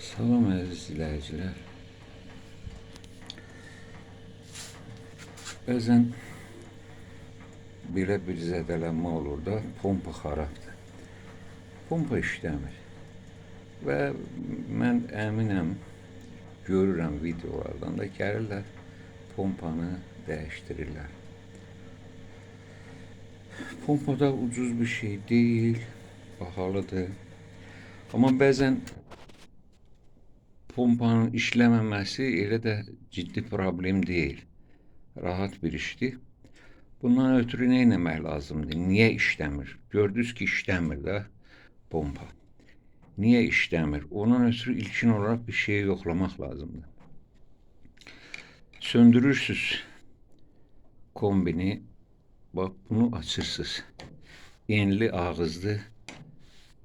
Salam əziz izləyicilər. Bəzən belə bir zədələnmə olur da, pompa xarabdır. Pompa işləmir. Və mən əminəm, görürəm videolardan da gəlirlər, pompanı dəyişdirirlər. Pompa da ucuz bir şey deyil, bahalıdır. Amma bəzən pompanın işləməməsi elə də ciddi problem deyil. Rahat bir işdir. Bundan ötürü nə etmək lazımdır? Niyə işləmir? Gördünüz ki, işləmir də pompa. Niyə işləmir? Ondan ötürü ilkin olaraq bir şeyi yoxlamaq lazımdır. Söndürürsünüz kombini. Bax, bunu açırsınız. Enli ağızlı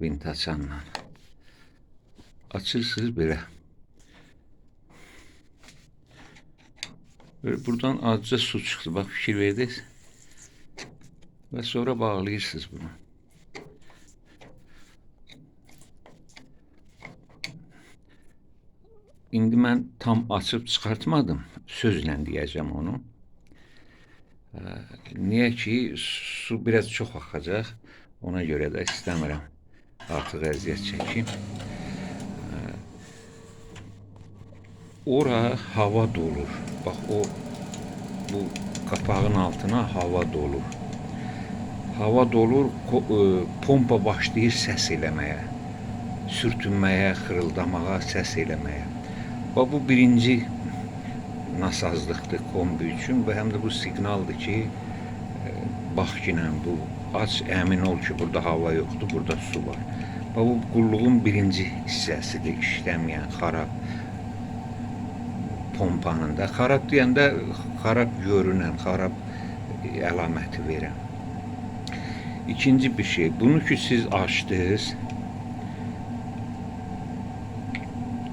vintaçanla. Açırsınız belə. Buradan azca su çıxdı. Bax, fikir verdiniz. Və sonra bağlayırsınız bunu. İndi mən tam açıb çıxartmadım. Sözlə deyəcəm onu. Niyə ki, su biraz çox axacaq. Ona görə də istəmirəm artıq əziyyət çəkim. Ora hava dolur. Bax, bu qapağın altına hava dolur. Hava dolur, pompa başlayır səs eləməyə. Sürtünməyə, xırıldamağa, səs eləməyə. Bax, bu birinci nasazlıqdır kombi üçün və həm də bu siqnaldır ki, bax ki, bu aç, əmin ol ki, burada hava yoxdur, burada su var. Bax, bu qulluğun birinci hissəsidir, işləməyən, xarab pompanın da. Xarab deyəndə, xarab görünən, xarab əlaməti verən. İkinci bir şey, bunu ki, siz açdınız,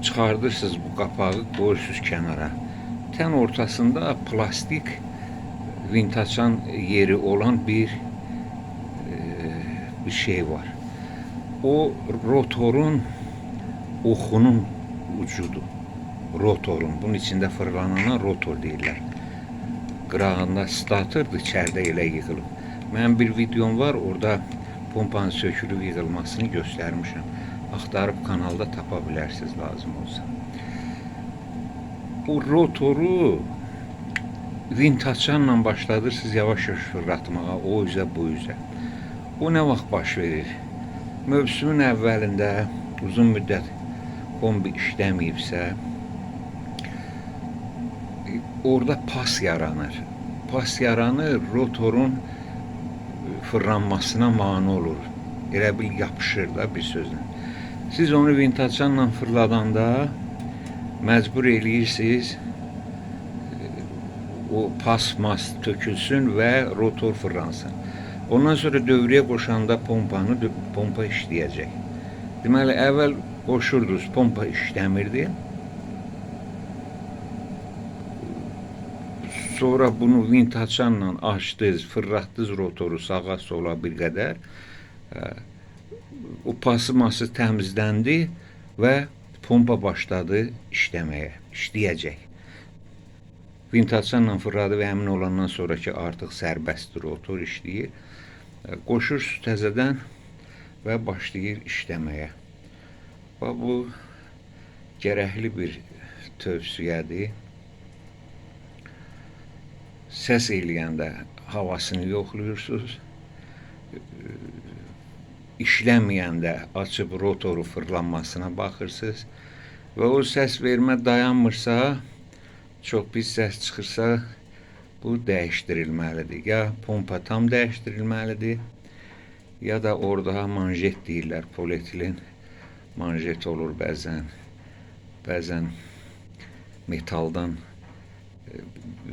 çıxardırsınız bu qapağı, qoyursunuz kənara. Tən ortasında plastik vintaçan yeri olan bir şey var. O rotorun oxunun ucudur. Rotorun, bunun içində fırlanana rotor deyirlər. Qırağında statordur, içəridə elə yığılıb. Mənim bir videom var, orada pompanın sökülüb yığılmasını göstərmişəm. Axtarıb kanalda tapa bilərsiniz lazım olsa. O rotoru vintaçanla başladırsınız yavaş-yavaş fırlatmağa, o üzə, bu üzə. O nə vaxt baş verir? Mövsümün əvvəlində uzun müddət kombi işləməyibsə, orada pas yaranır. Pas yaranır, rotorun fırlanmasına mane olur. Elə bil yapışır da bir sözlə. Siz onu vintaçanla fırladanda məcbur eləyirsiniz o pas-mas tökülsün və rotor fırlansın. Ondan sonra dövrəyə qoşanda pompa işləyəcək. Deməli, əvvəl qoşurdunuz, pompa işləmirdi. Sonra bunu vintaçanla açdınız, fırlatdınız rotoru sağa sola bir qədər. O pası-ması təmizləndi və pompa başladı işləməyə, işləyəcək. Vintaçanla fırladı və əmin olandan sonra ki, artıq sərbəstdir, rotor işləyir. Qoşursunuz təzədən və başlayır işləməyə. Bu gərəkli bir tövsiyədir. Səs eləyəndə havasını yoxlayırsınız. İşləməyəndə açıb rotoru fırlanmasına baxırsınız. Və o səs vermə dayanmırsa, çox pis səs çıxırsa, bu dəyişdirilməlidir. Ya pompa tam dəyişdirilməlidir, ya da orada manjet deyirlər, polietilen manjet olur bəzən. Bəzən metaldan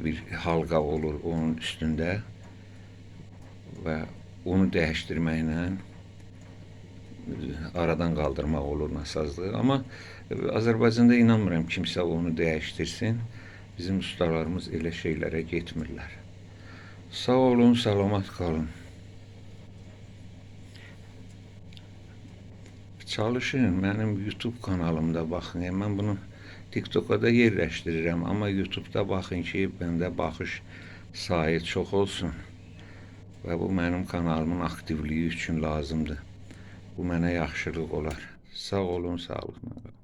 bir halqa olur onun üstündə və onu dəyişdirməklə aradan qaldırmaq olur nasazlığı. Amma Azərbaycanda inanmıram kimsə onu dəyişdirsin. Bizim ustalarımız elə şeylərə getmirlər. Sağ olun, salamat qalın. Çalışın mənim YouTube kanalımda baxın. Mən bunu TikTok'a da yerləşdirirəm, amma YouTube'da baxın ki, məndə baxış sayı çox olsun və bu mənim kanalımın aktivliyi üçün lazımdır. Bu mənə yaxşılıq olar. Sağ olun, sağlıqla qalın.